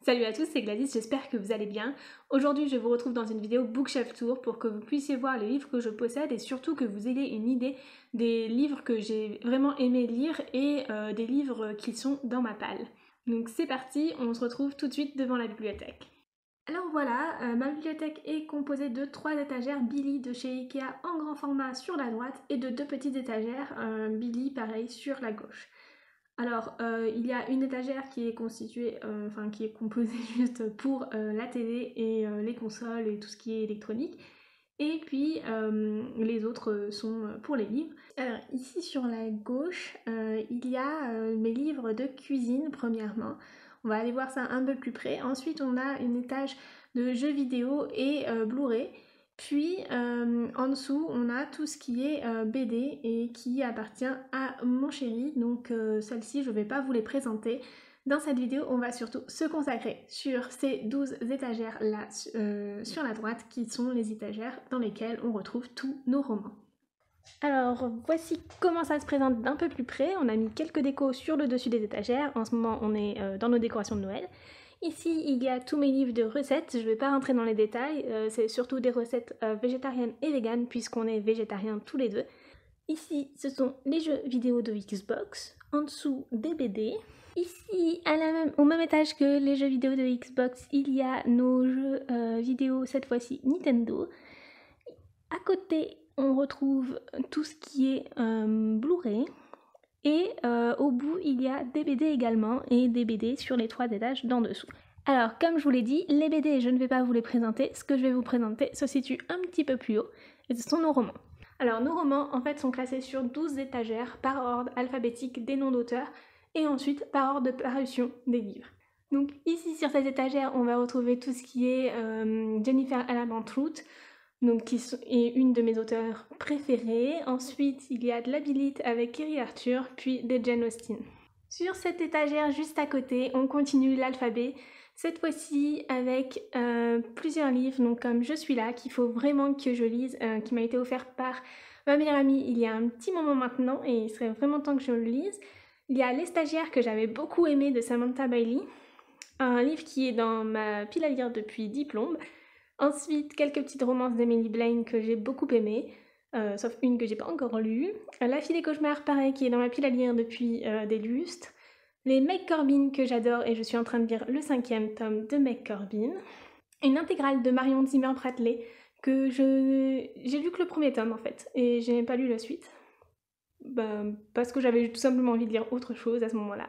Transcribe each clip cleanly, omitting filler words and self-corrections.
Salut à tous, c'est Gladys, j'espère que vous allez bien. Aujourd'hui, je vous retrouve dans une vidéo Bookshelf Tour pour que vous puissiez voir les livres que je possède et surtout que vous ayez une idée des livres que j'ai vraiment aimé lire et des livres qui sont dans ma palle. Donc c'est parti, on se retrouve tout de suite devant la bibliothèque. Alors voilà, ma bibliothèque est composée de 3 étagères Billy de chez Ikea en grand format sur la droite et de 2 petites étagères Billy pareil sur la gauche. Alors, il y a une étagère qui est constituée, qui est composée juste pour la télé et les consoles et tout ce qui est électronique. Et puis les autres sont pour les livres. Alors ici sur la gauche, il y a mes livres de cuisine premièrement. On va aller voir ça un peu plus près. Ensuite on a une étage de jeux vidéo et Blu-ray. Puis en dessous on a tout ce qui est BD et qui appartient à mon chéri. Donc celle-ci je ne vais pas vous les présenter. Dans cette vidéo, on va surtout se consacrer sur ces 12 étagères là sur la droite qui sont les étagères dans lesquelles on retrouve tous nos romans. Alors voici comment ça se présente d'un peu plus près. On a mis quelques décos sur le dessus des étagères. En ce moment, on est dans nos décorations de Noël. Ici, il y a tous mes livres de recettes. Je ne vais pas rentrer dans les détails. C'est surtout des recettes végétariennes et véganes puisqu'on est végétariens tous les deux. Ici, ce sont les jeux vidéo de Xbox. En dessous, des BD. Ici, au même étage que les jeux vidéo de Xbox, il y a nos jeux vidéo, cette fois-ci Nintendo. À côté, on retrouve tout ce qui est Blu-ray. Et au bout, il y a des BD également, et des BD sur les 3 étages d'en dessous. Alors, comme je vous l'ai dit, les BD, je ne vais pas vous les présenter. Ce que je vais vous présenter se situe un petit peu plus haut, et ce sont nos romans. Alors, nos romans, en fait, sont classés sur 12 étagères par ordre alphabétique des noms d'auteurs, et ensuite par ordre de parution des livres. Donc ici sur cette étagère on va retrouver tout ce qui est Jennifer Alabant Root, donc qui est une de mes auteurs préférées. Ensuite il y a de la Billite avec Kerry Arthur, puis des Jane Austen. Sur cette étagère juste à côté on continue l'alphabet, cette fois-ci avec plusieurs livres, donc comme Je suis là, qu'il faut vraiment que je lise, qui m'a été offert par ma meilleure amie il y a un petit moment maintenant et il serait vraiment temps que je le lise. Il y a Les Stagiaires que j'avais beaucoup aimé de Samantha Bailey, un livre qui est dans ma pile à lire depuis Diplôme. Ensuite, quelques petites romances d'Emily Blaine que j'ai beaucoup aimées, sauf une que j'ai pas encore lue. La Fille des Cauchemars, pareil, qui est dans ma pile à lire depuis des lustres. Les Meg Corbin que j'adore et je suis en train de lire le 5e tome de Meg Corbin. Une intégrale de Marion Zimmer Bradley que j'ai lu que le premier tome en fait et j'ai pas lu la suite. Parce que j'avais tout simplement envie de lire autre chose à ce moment-là.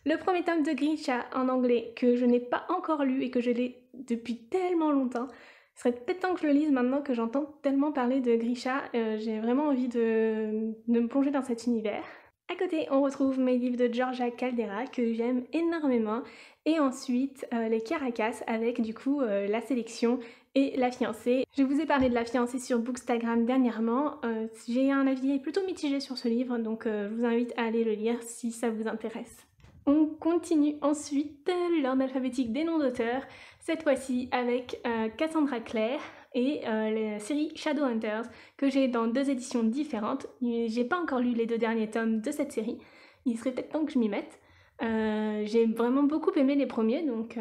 Le premier tome de Grisha en anglais que je n'ai pas encore lu et que je l'ai depuis tellement longtemps. Il serait peut-être temps que je le lise maintenant que j'entends tellement parler de Grisha. J'ai vraiment envie de me plonger dans cet univers. À côté, on retrouve mes livres de Georgia Caldera que j'aime énormément. Et ensuite, les Caracas avec du coup la sélection et La Fiancée. Je vous ai parlé de La Fiancée sur Bookstagram dernièrement. J'ai un avis plutôt mitigé sur ce livre, donc je vous invite à aller le lire si ça vous intéresse. On continue ensuite l'ordre alphabétique des noms d'auteurs, cette fois-ci avec Cassandra Clare et la série Shadowhunters que j'ai dans 2 éditions différentes. J'ai pas encore lu les 2 derniers tomes de cette série, il serait peut-être temps que je m'y mette. J'ai vraiment beaucoup aimé les premiers, donc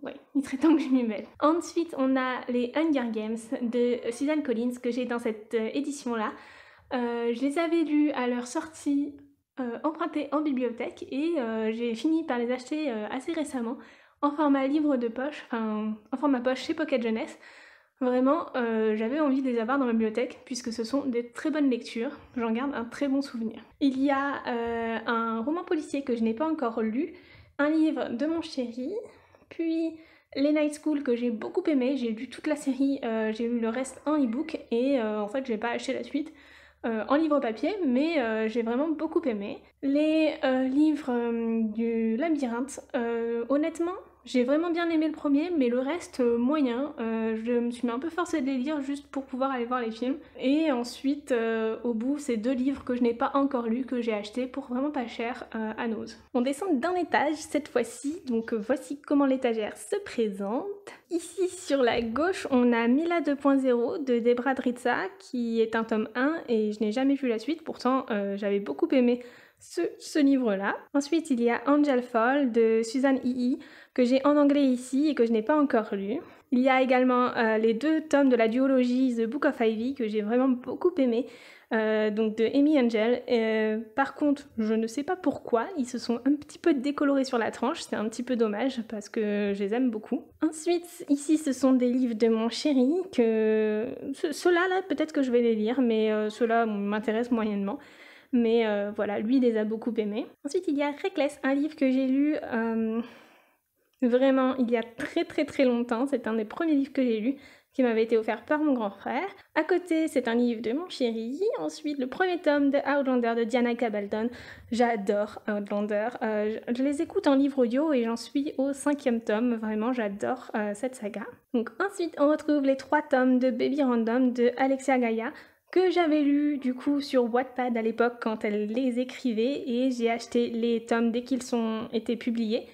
ouais, il serait temps que je m'y mette. Ensuite, on a les Hunger Games de Suzanne Collins que j'ai dans cette édition-là. Je les avais lus à leur sortie empruntés en bibliothèque et j'ai fini par les acheter assez récemment en format livre de poche, en format poche chez Pocket Jeunesse. Vraiment, j'avais envie de les avoir dans ma bibliothèque puisque ce sont des très bonnes lectures, j'en garde un très bon souvenir. Il y a un roman policier que je n'ai pas encore lu, un livre de mon chéri, puis les Night School que j'ai beaucoup aimé, j'ai lu toute la série, j'ai lu le reste en e-book et en fait j'ai pas acheté la suite. En livre papier, mais j'ai vraiment beaucoup aimé. Les livres du labyrinthe, honnêtement, j'ai vraiment bien aimé le premier, mais le reste, moyen. Je me suis un peu forcée de les lire juste pour pouvoir aller voir les films. Et ensuite, au bout, c'est 2 livres que je n'ai pas encore lus, que j'ai achetés pour vraiment pas cher à Nose. On descend d'un étage cette fois-ci, donc voici comment l'étagère se présente. Ici, sur la gauche, on a Mila 2.0 de Debra Dritza, qui est un tome 1, et je n'ai jamais vu la suite, pourtant j'avais beaucoup aimé ce livre-là. Ensuite, il y a Angel Fall de Susan Ii, que j'ai en anglais ici et que je n'ai pas encore lu. Il y a également les 2 tomes de la duologie The Book of Ivy, que j'ai vraiment beaucoup aimé, donc de Amy Angel. Par contre, je ne sais pas pourquoi, ils se sont un petit peu décolorés sur la tranche, c'est un petit peu dommage parce que je les aime beaucoup. Ensuite, ici, ce sont des livres de mon chéri, que ceux-là, là, peut-être que je vais les lire, mais ceux-là m'intéressent moyennement. Mais voilà, lui, il les a beaucoup aimés. Ensuite, il y a Reckless, un livre que j'ai lu vraiment il y a très longtemps. C'est un des premiers livres que j'ai lus, qui m'avait été offert par mon grand frère. À côté, c'est un livre de mon chéri. Ensuite, le premier tome de Outlander de Diana Gabaldon. J'adore Outlander. Je les écoute en livre audio et j'en suis au 5e tome. Vraiment, j'adore cette saga. Donc ensuite, on retrouve les 3 tomes de Baby Random de Alexia Gaia, que j'avais lu du coup sur Wattpad à l'époque quand elle les écrivait, et j'ai acheté les tomes dès qu'ils ont été publiés.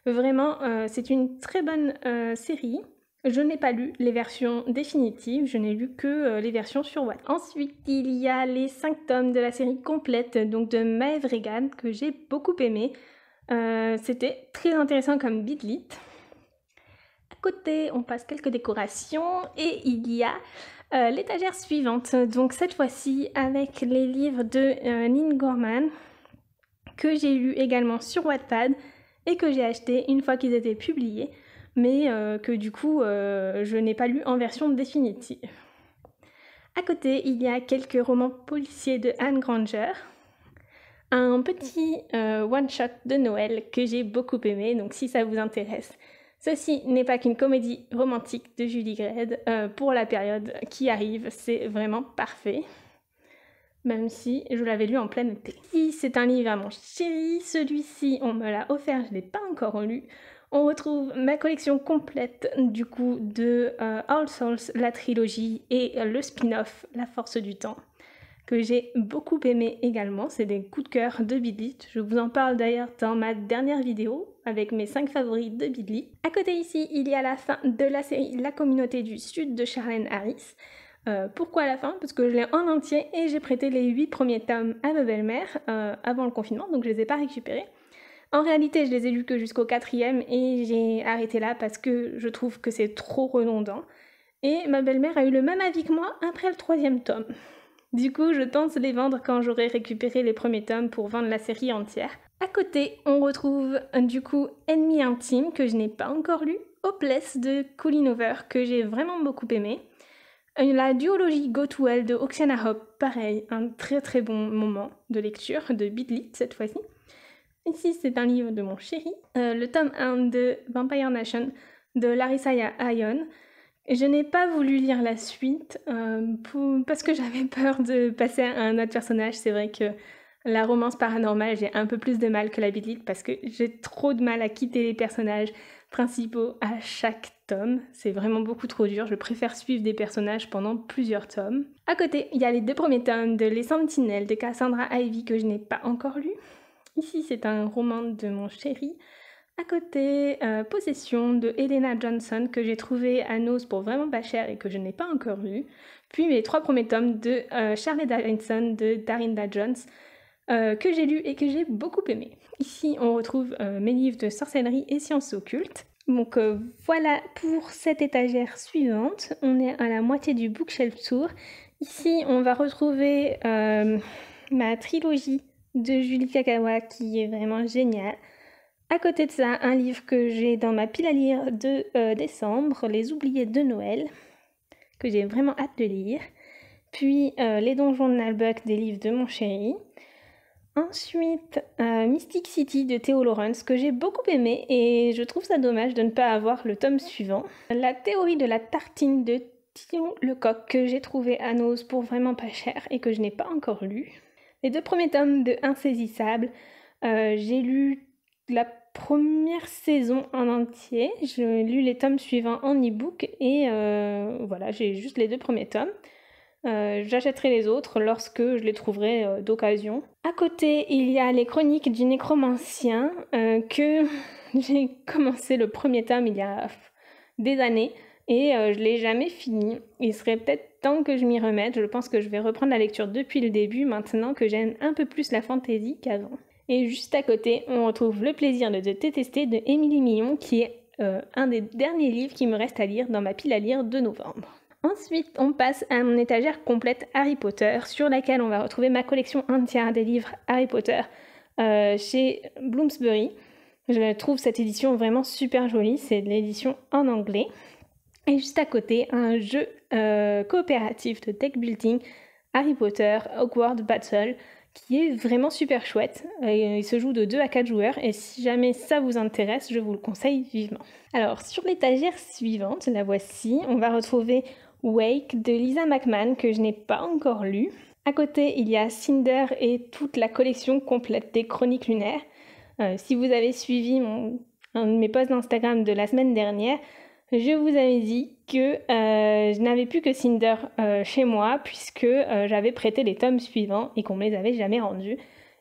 Vraiment, c'est une très bonne série. Je n'ai pas lu les versions définitives, je n'ai lu que les versions sur Wattpad. Ensuite, il y a les 5 tomes de la série complète, donc de Maeve Regan, que j'ai beaucoup aimé. C'était très intéressant comme beatlit. À côté, on passe quelques décorations et il y a l'étagère suivante. Donc cette fois-ci avec les livres de Nin Gorman, que j'ai lu également sur Wattpad et que j'ai acheté une fois qu'ils étaient publiés, mais que du coup je n'ai pas lu en version définitive. À côté, il y a quelques romans policiers de Anne Granger, un petit one-shot de Noël que j'ai beaucoup aimé, donc si ça vous intéresse. Ceci n'est pas qu'une comédie romantique de Julie Gredd. Pour la période qui arrive, c'est vraiment parfait. Même si je l'avais lu en plein été. Si c'est un livre à mon chéri, celui-ci on me l'a offert, je ne l'ai pas encore lu. On retrouve ma collection complète du coup de All Souls, la trilogie, et le spin-off La Force du Temps, que j'ai beaucoup aimé également. C'est des coups de cœur de Bidlit. Je vous en parle d'ailleurs dans ma dernière vidéo avec mes 5 favoris de Bidlit. À côté ici, il y a la fin de la série La Communauté du Sud de Charlène Harris. Pourquoi la fin? Parce que je l'ai en entier et j'ai prêté les 8 premiers tomes à ma belle-mère avant le confinement, donc je les ai pas récupérés. En réalité, je les ai lus que jusqu'au 4e et j'ai arrêté là parce que je trouve que c'est trop redondant. Et ma belle-mère a eu le même avis que moi après le 3e tome. Du coup, je pense les vendre quand j'aurai récupéré les premiers tomes pour vendre la série entière. À côté, on retrouve du coup Ennemi Intime, que je n'ai pas encore lu, Hopeless de Colleen Hoover, que j'ai vraiment beaucoup aimé. La duologie Go to Hell de Oxiana Hope, pareil, un très bon moment de lecture, de Bidlit cette fois-ci. Ici, c'est un livre de mon chéri, le tome 1 de Vampire Nation de Larissa Ion. Je n'ai pas voulu lire la suite parce que j'avais peur de passer à un autre personnage. C'est vrai que la romance paranormale, j'ai un peu plus de mal que la Bidlit parce que j'ai trop de mal à quitter les personnages principaux à chaque tome. C'est vraiment beaucoup trop dur. Je préfère suivre des personnages pendant plusieurs tomes. À côté, il y a les 2 premiers tomes de Les Sentinelles de Cassandra Ivy que je n'ai pas encore lu. Ici, c'est un roman de mon chéri. À côté, Possession de Helena Johnson, que j'ai trouvé à Noz pour vraiment pas cher et que je n'ai pas encore lu. Puis mes 3 premiers tomes de Charlie Davidson de Darinda Jones, que j'ai lu et que j'ai beaucoup aimé. Ici, on retrouve mes livres de sorcellerie et sciences occultes. Donc voilà pour cette étagère suivante. On est à la moitié du bookshelf tour. Ici, on va retrouver ma trilogie de Julie Kakawa qui est vraiment géniale. À côté de ça, un livre que j'ai dans ma pile à lire de décembre, Les Oubliés de Noël, que j'ai vraiment hâte de lire. Puis Les Donjons de Nalbuck, des livres de mon chéri. Ensuite, Mystic City de Théo Lawrence, que j'ai beaucoup aimé et je trouve ça dommage de ne pas avoir le tome suivant. La théorie de la tartine de Thion Lecoq, que j'ai trouvé à Noz pour vraiment pas cher et que je n'ai pas encore lu. Les 2 premiers tomes de Insaisissable, j'ai lu la première saison en entier, j'ai lu les tomes suivants en e-book et voilà, j'ai juste les 2 premiers tomes. J'achèterai les autres lorsque je les trouverai d'occasion. À côté, il y a les chroniques du nécromancien que j'ai commencé le premier tome il y a des années et je l'ai jamais fini. Il serait peut-être temps que je m'y remette. Je pense que je vais reprendre la lecture depuis le début, maintenant que j'aime un peu plus la fantasy qu'avant. Et juste à côté, on retrouve Le plaisir de te détester de Émilie Millon, qui est un des derniers livres qui me reste à lire dans ma pile à lire de novembre. Ensuite, on passe à mon étagère complète Harry Potter, sur laquelle on va retrouver ma collection entière des livres Harry Potter chez Bloomsbury. Je trouve cette édition vraiment super jolie, c'est de l'édition en anglais. Et juste à côté, un jeu coopératif de deck building Harry Potter Hogwarts Battle, qui est vraiment super chouette. Il se joue de 2 à 4 joueurs et si jamais ça vous intéresse, je vous le conseille vivement. Alors sur l'étagère suivante, la voici, on va retrouver Wake de Lisa McMann que je n'ai pas encore lu. À côté, il y a Cinder et toute la collection complète des Chroniques lunaires. Si vous avez suivi un de mes posts d'Instagram de la semaine dernière, je vous avais dit que je n'avais plus que Cinder chez moi puisque j'avais prêté les tomes suivants et qu'on me les avait jamais rendus.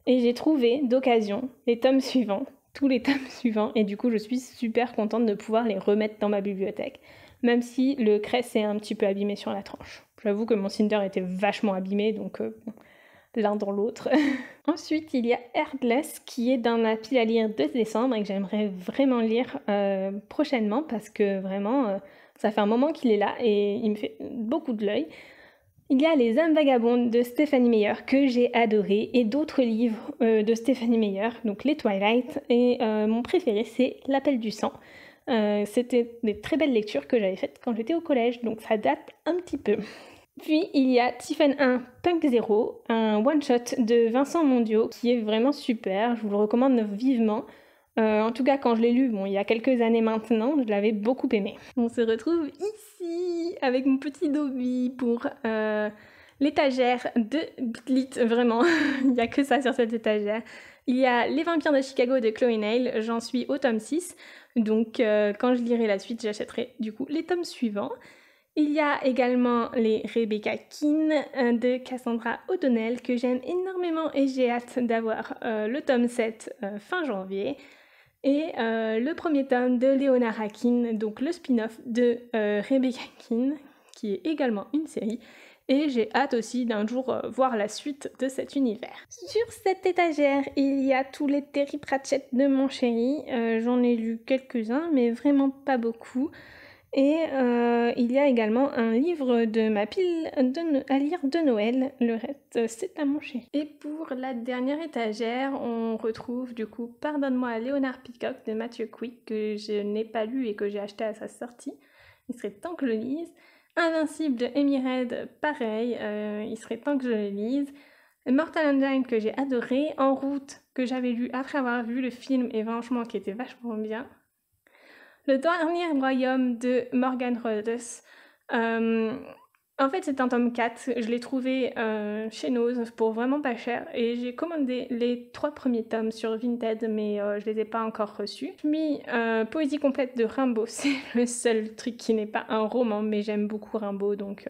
Et j'ai trouvé d'occasion les tomes suivants, tous les tomes suivants, et du coup je suis super contente de pouvoir les remettre dans ma bibliothèque, même si le crest est un petit peu abîmé sur la tranche. J'avoue que mon Cinder était vachement abîmé, donc l'un dans l'autre. Ensuite, il y a Heartless qui est dans ma pile à lire de décembre et que j'aimerais vraiment lire prochainement parce que vraiment, ça fait un moment qu'il est là et il me fait beaucoup de l'œil. Il y a Les âmes vagabondes de Stephanie Meyer que j'ai adoré et d'autres livres de Stephanie Meyer, donc les Twilight, et mon préféré c'est L'Appel du sang. C'était des très belles lectures que j'avais faites quand j'étais au collège, donc ça date un petit peu. Puis il y a Tiffen 1 Punk 0, un one-shot de Vincent Mondiaux qui est vraiment super, je vous le recommande vivement. En tout cas quand je l'ai lu, il y a quelques années maintenant, je l'avais beaucoup aimé. On se retrouve ici avec mon petit Dobby pour l'étagère de Bitlit, vraiment, il n'y a que ça sur cette étagère. Il y a Les vampires de Chicago de Chloé Neil, j'en suis au tome 6, donc quand je lirai la suite, j'achèterai du coup les tomes suivants. Il y a également les Rebecca Keane de Cassandra O'Donnell que j'aime énormément et j'ai hâte d'avoir le tome 7 fin janvier. Et le premier tome de Leonara Keane, donc le spin-off de Rebecca Keane, qui est également une série. Et j'ai hâte aussi d'un jour voir la suite de cet univers. Sur cette étagère, il y a tous les Terry Pratchett de mon chéri. J'en ai lu quelques-uns, mais vraiment pas beaucoup. Et il y a également un livre de ma pile à lire de Noël, le reste c'est à mon chéri. Et pour la dernière étagère, on retrouve du coup Pardonne-moi Léonard Peacock de Matthew Quick que je n'ai pas lu et que j'ai acheté à sa sortie. Il serait temps que je le lise. Invincible de Amy Reid, pareil, il serait temps que je le lise. Mortal Engine que j'ai adoré, En route que j'avais lu après avoir vu le film et franchement qui était vachement bien. Le dernier royaume de Morgan Rhodes. En fait, c'est un tome 4. Je l'ai trouvé chez Nose pour vraiment pas cher. Et j'ai commandé les 3 premiers tomes sur Vinted, mais je les ai pas encore reçus. Puis, Poésie complète de Rimbaud. C'est le seul truc qui n'est pas un roman, mais j'aime beaucoup Rimbaud, donc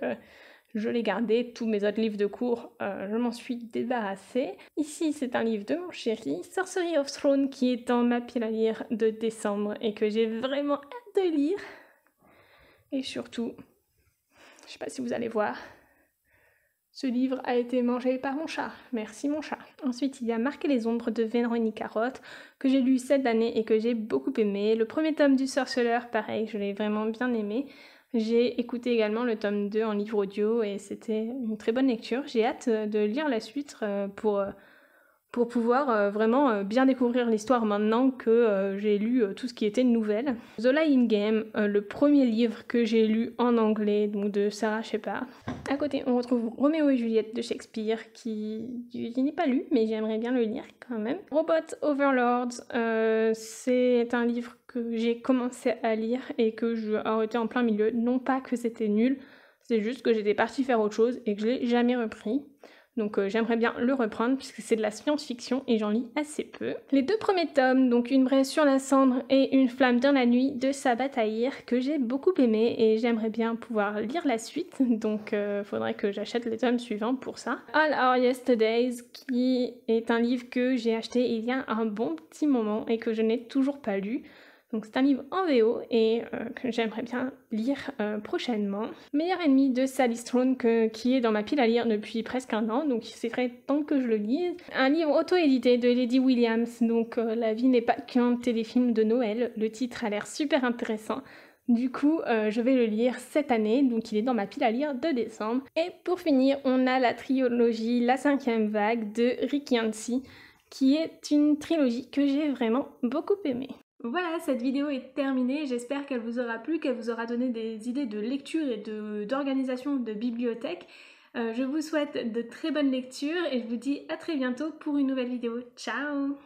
je l'ai gardé. Tous mes autres livres de cours, je m'en suis débarrassée. Ici, c'est un livre de mon chéri, Sorcery of Throne, qui est dans ma pile à lire de décembre et que j'ai vraiment hâte de lire. Et surtout, je sais pas si vous allez voir, ce livre a été mangé par mon chat. Merci mon chat. Ensuite, il y a Marquer les ombres de Véronica Roth, que j'ai lu cette année et que j'ai beaucoup aimé. Le premier tome du Sorceleur, pareil, je l'ai vraiment bien aimé. J'ai écouté également le tome 2 en livre audio et c'était une très bonne lecture. J'ai hâte de lire la suite pour pouvoir vraiment bien découvrir l'histoire maintenant que j'ai lu tout ce qui était nouvelle. The Lying Game, le premier livre que j'ai lu en anglais, donc de Sarah Shepard. À côté, on retrouve Roméo et Juliette de Shakespeare, qui je n'ai pas lu, mais j'aimerais bien le lire quand même. Robot Overlords, c'est un livre que j'ai commencé à lire et que j'ai arrêté en plein milieu. Non pas que c'était nul, c'est juste que j'étais partie faire autre chose et que je l'ai jamais repris. Donc j'aimerais bien le reprendre puisque c'est de la science-fiction et j'en lis assez peu. Les 2 premiers tomes, donc Une braise sur la cendre et Une flamme dans la nuit de Sabaa Tahir, que j'ai beaucoup aimé et j'aimerais bien pouvoir lire la suite. Donc faudrait que j'achète les tomes suivants pour ça. All Our Yesterdays, qui est un livre que j'ai acheté il y a un bon petit moment et que je n'ai toujours pas lu. Donc c'est un livre en VO et que j'aimerais bien lire prochainement. Meilleur ennemi de Sally Strawn qui est dans ma pile à lire depuis presque un an, donc c'est très temps que je le lise. Un livre auto-édité de Lady Williams, donc La vie n'est pas qu'un téléfilm de Noël. Le titre a l'air super intéressant. Du coup, je vais le lire cette année, donc il est dans ma pile à lire de décembre. Et pour finir, on a la trilogie La 5e vague de Rick Yancey, qui est une trilogie que j'ai vraiment beaucoup aimée. Voilà, cette vidéo est terminée, j'espère qu'elle vous aura plu, qu'elle vous aura donné des idées de lecture et d'organisation de bibliothèque. Je vous souhaite de très bonnes lectures et je vous dis à très bientôt pour une nouvelle vidéo. Ciao!